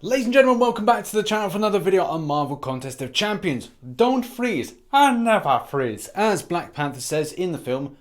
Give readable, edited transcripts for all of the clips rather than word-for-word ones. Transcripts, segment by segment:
Ladies and gentlemen, welcome back to the channel for another video on Marvel Contest of Champions. Don't freeze, I never freeze. As Black Panther says in the film,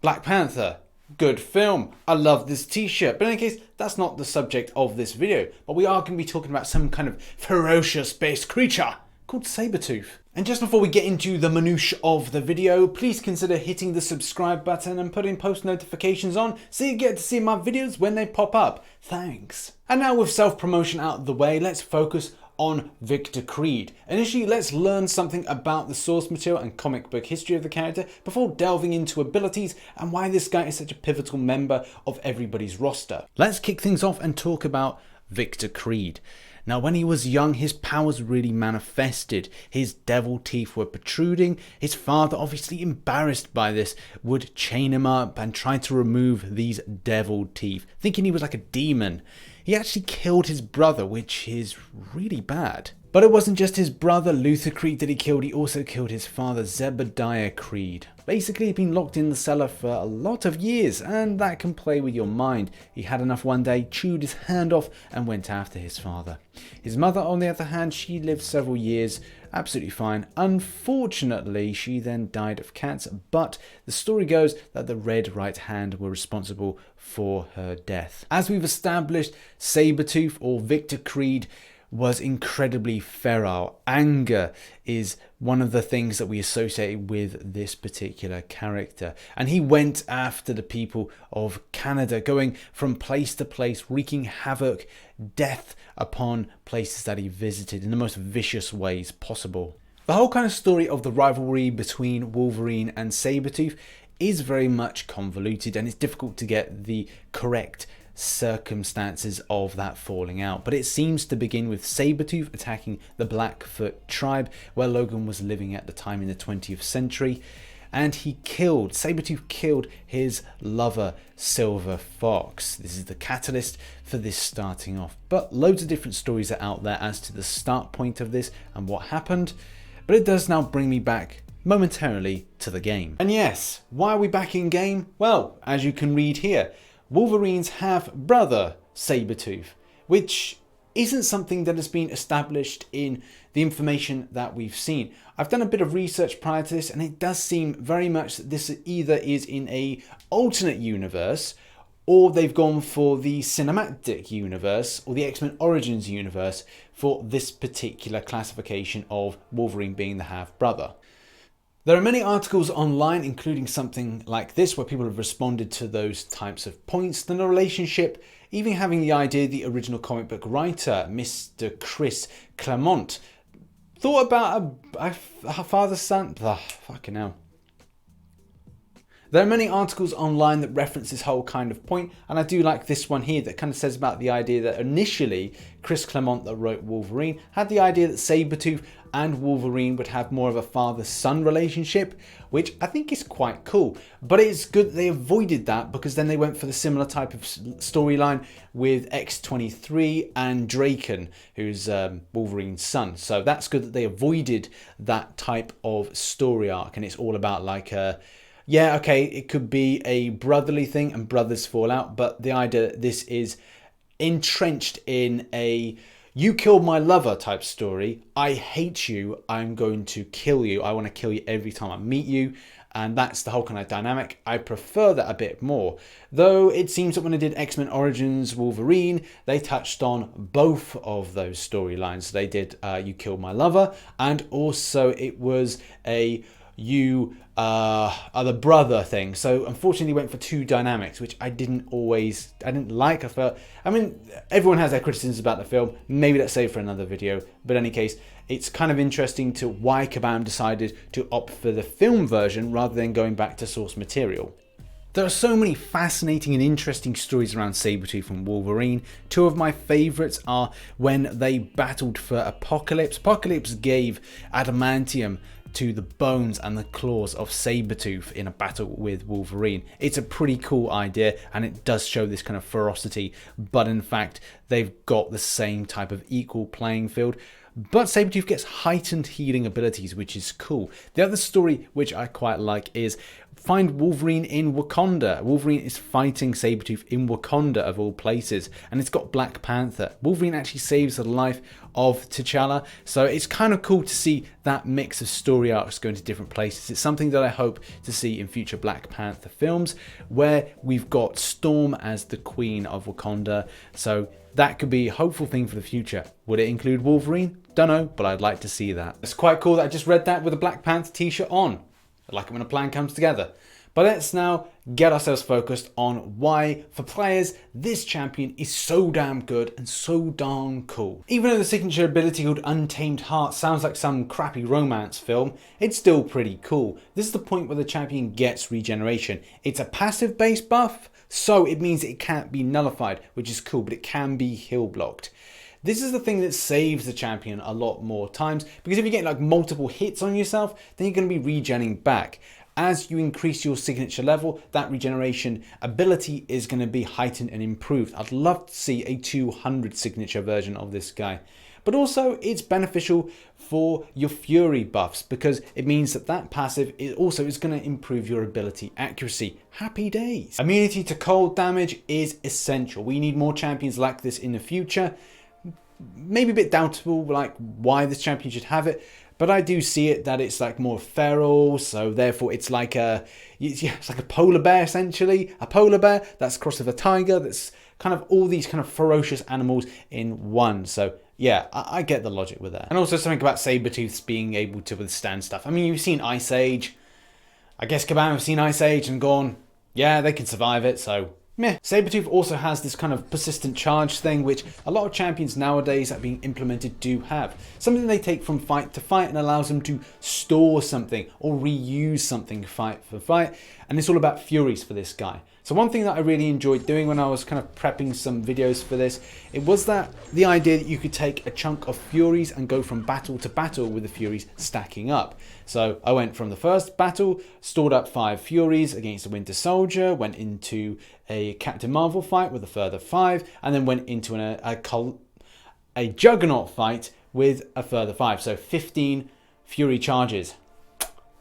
Black Panther, good film. I love this t-shirt. But in any case, that's not the subject of this video. But we are going to be talking about some kind of ferocious space creature called Sabretooth. And just before we get into the minutiae of the video, please consider hitting the subscribe button and putting post notifications on so you get to see my videos when they pop up. Thanks. And now with self-promotion out of the way, let's focus on Victor Creed. Initially, let's learn something about the source material and comic book history of the character before delving into abilities and why this guy is such a pivotal member of everybody's roster. Let's kick things off and talk about Victor Creed. Now, when he was young, his powers really manifested. His devil teeth were protruding. His father, obviously embarrassed by this, would chain him up and try to remove these devil teeth, thinking he was like a demon. He actually killed his brother, which is really bad. But it wasn't just his brother Luther Creed that he killed, he also killed his father Zebediah Creed. Basically, he'd been locked in the cellar for a lot of years, and that can play with your mind. He had enough one day, chewed his hand off, and went after his father. His mother, on the other hand, she lived several years, absolutely fine. Unfortunately, she then died of cancer, but the story goes that the Red Right Hand were responsible for her death. As we've established, Sabretooth, or Victor Creed, was incredibly feral. Anger is one of the things that we associate with this particular character. And he went after the people of Canada, going from place to place, wreaking havoc, death upon places that he visited in the most vicious ways possible. The whole kind of story of the rivalry between Wolverine and Sabretooth is very much convoluted, and it's difficult to get the correct circumstances of that falling out, but it seems to begin with Sabretooth attacking the Blackfoot tribe where Logan was living at the time in the 20th century, and Sabretooth killed his lover Silver Fox. This is the catalyst for this starting off, but loads of different stories are out there as to the start point of this and what happened, but it does now bring me back momentarily to the game. And yes, why are we back in game? Well, as you can read here, Wolverine's half-brother Sabretooth, which isn't something that has been established in the information that we've seen. I've done a bit of research prior to this, and it does seem very much that this either is in a alternate universe, or they've gone for the cinematic universe or the X-Men Origins universe for this particular classification of Wolverine being the half-brother. There are many articles online, including something like this, where people have responded to those types of points. Then the relationship, even having the idea the original comic book writer, Mr. Chris Claremont, thought about a father-son. Fucking hell. There are many articles online that reference this whole kind of point, and I do like this one here that kind of says about the idea that initially Chris Claremont, that wrote Wolverine, had the idea that Sabretooth and Wolverine would have more of a father-son relationship, which I think is quite cool. But it's good that they avoided that, because then they went for the similar type of storyline with X-23 and Draken, who's Wolverine's son. So that's good that they avoided that type of story arc, and it's all about like yeah, okay, it could be a brotherly thing and brothers fall out, but the idea that this is entrenched in a you killed my lover type story. I hate you. I'm going to kill you. I want to kill you every time I meet you. And that's the whole kind of dynamic. I prefer that a bit more. Though it seems that when I did X-Men Origins Wolverine, they touched on both of those storylines. They did You Killed My Lover, and also it was a you are the brother thing. So unfortunately went for two dynamics, which I didn't like. I mean, everyone has their criticisms about the film. Maybe let's save for another video. But in any case, it's kind of interesting to why Kabam decided to opt for the film version rather than going back to source material. There are so many fascinating and interesting stories around Sabretooth and Wolverine. Two of my favourites are when they battled for Apocalypse. Apocalypse gave adamantium to the bones and the claws of Sabretooth in a battle with Wolverine. It's a pretty cool idea, and it does show this kind of ferocity, but in fact they've got the same type of equal playing field. But Sabretooth gets heightened healing abilities, which is cool. The other story which I quite like is find Wolverine in Wakanda. Wolverine is fighting Sabretooth in Wakanda of all places, and it's got Black Panther. Wolverine actually saves the life of T'Challa, so it's kind of cool to see that mix of story arcs going to different places. It's something that I hope to see in future Black Panther films, where we've got Storm as the Queen of Wakanda, so that could be a hopeful thing for the future. Would it include Wolverine? Don't know, but I'd like to see that. It's quite cool that I just read that with a Black Panther t-shirt on. I like it when a plan comes together. But let's now get ourselves focused on why, for players, this champion is so damn good and so darn cool. Even though the signature ability called Untamed Heart sounds like some crappy romance film, it's still pretty cool. This is the point where the champion gets regeneration. It's a passive based buff, so it means it can't be nullified, which is cool, but it can be heal blocked. This is the thing that saves the champion a lot more times, because if you get like multiple hits on yourself, then you're going to be regenning back. As you increase your signature level, that regeneration ability is going to be heightened and improved. I'd love to see a 200 signature version of this guy. But also, it's beneficial for your Fury buffs, because it means that that passive is going to improve your ability accuracy. Happy days. Immunity to cold damage is essential. We need more champions like this in the future. Maybe a bit doubtful, like why this champion should have it. But I do see it that it's like more feral, so therefore it's like it's like a polar bear essentially. A polar bear that's crossed with a tiger, that's kind of all these kind of ferocious animals in one. So yeah, I get the logic with that. And also something about Sabretooths being able to withstand stuff. I mean, you've seen Ice Age. I guess Kabam have seen Ice Age and gone, yeah, they can survive it, so meh. Sabretooth also has this kind of persistent charge thing, which a lot of champions nowadays that are being implemented do have. Something they take from fight to fight and allows them to store something or reuse something fight for fight. And it's all about Furies for this guy. So one thing that I really enjoyed doing when I was kind of prepping some videos for this, it was that the idea that you could take a chunk of Furies and go from battle to battle with the Furies stacking up. So I went from the first battle, stored up 5 Furies against a Winter Soldier, went into a Captain Marvel fight with a further 5, and then went into a Juggernaut fight with a further 5. So 15 Fury charges.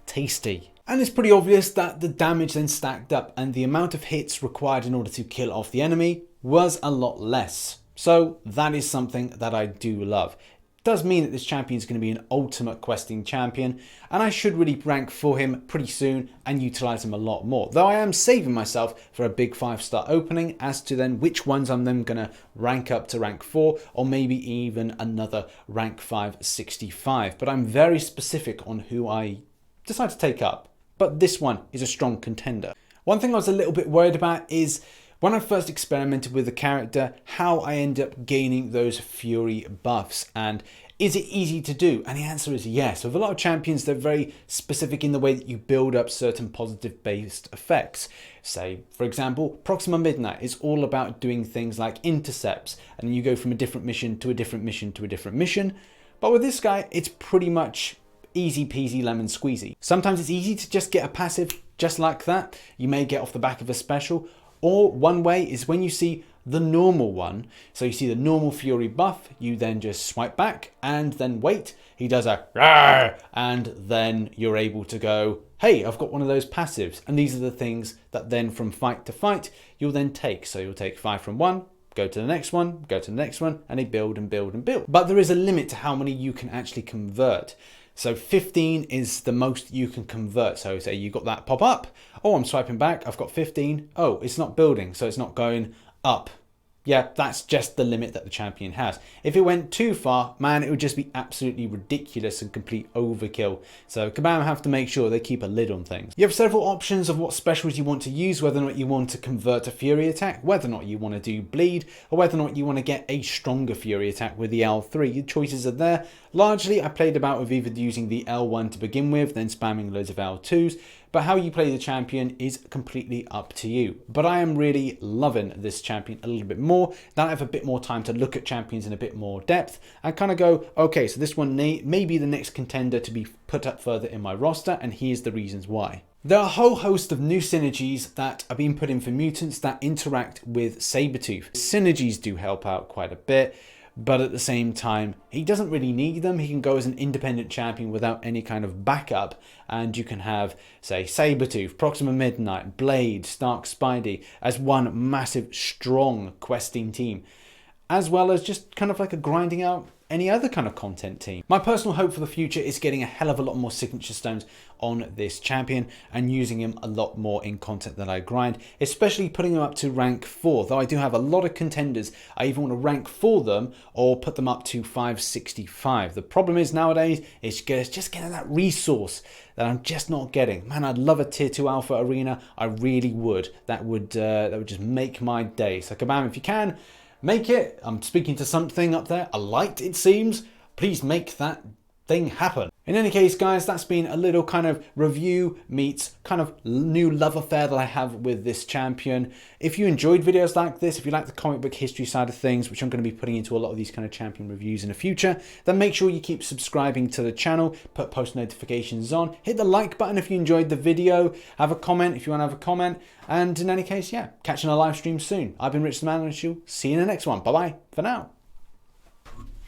Tasty. And it's pretty obvious that the damage then stacked up and the amount of hits required in order to kill off the enemy was a lot less. So that is something that I do love. It does mean that this champion is going to be an ultimate questing champion, and I should really rank for him pretty soon and utilize him a lot more. Though I am saving myself for a big 5-star opening as to then which ones I'm then going to rank up to rank 4 or maybe even another rank 5 65. But I'm very specific on who I decide to take up. But this one is a strong contender. One thing I was a little bit worried about is when I first experimented with the character, how I end up gaining those Fury buffs, and is it easy to do? And the answer is yes. With a lot of champions, they're very specific in the way that you build up certain positive based effects. Say, for example, Proxima Midnight is all about doing things like intercepts, and you go from a different mission to a different mission to a different mission. But with this guy, it's pretty much easy peasy lemon squeezy. Sometimes it's easy to just get a passive just like that. You may get off the back of a special. Or one way is when you see the normal one. So you see the normal Fury buff, you then just swipe back and then wait. He does a rawr, and then you're able to go, hey, I've got one of those passives. And these are the things that then from fight to fight, you'll then take. So you'll take 5 from one, go to the next one, go to the next one, and they build and build and build. But there is a limit to how many you can actually convert. So 15 is the most you can convert. So say you got that pop up. Oh, I'm swiping back. I've got 15. Oh, it's not building. So it's not going up. Yeah, that's just the limit that the champion has. If it went too far, man, it would just be absolutely ridiculous and complete overkill. So Kabam have to make sure they keep a lid on things. You have several options of what specials you want to use, whether or not you want to convert a Fury attack, whether or not you want to do bleed, or whether or not you want to get a stronger Fury attack with the L3. Your choices are there. Largely, I played about with either using the L1 to begin with, then spamming loads of L2s. But how you play the champion is completely up to you. But I am really loving this champion a little bit more. Now I have a bit more time to look at champions in a bit more depth and kind of go, okay, so this one may be the next contender to be put up further in my roster, and here's the reasons why. There are a whole host of new synergies that are being put in for mutants that interact with Sabretooth. Synergies do help out quite a bit. but at the same time, he doesn't really need them. He can go as an independent champion without any kind of backup, and you can have, say, Sabretooth, Proxima Midnight, Blade, Stark Spidey as one massive, strong questing team, as well as just kind of like a grinding out any other kind of content team. My personal hope for the future is getting a hell of a lot more signature stones on this champion and using him a lot more in content that I grind, especially putting him up to rank 4, though I do have a lot of contenders I either want to rank for them or put them up to 565. The problem is nowadays it's just getting that resource that I'm just not getting. Man, I'd love a tier 2 alpha arena. I really would. That would just make my day. So Kabam, if you can, make it. I'm speaking to something up there, a light it seems. Please make that thing happen. In any case, guys, that's been a little kind of review meets kind of new love affair that I have with this champion. If you enjoyed videos like this, if you like the comic book history side of things, which I'm going to be putting into a lot of these kind of champion reviews in the future, then make sure you keep subscribing to the channel, put post notifications on, hit the like button if you enjoyed the video, have a comment if you want to have a comment, and in any case, yeah, catching a live stream soon. I've been Rich the Man, and see you in the next one. Bye-bye for now.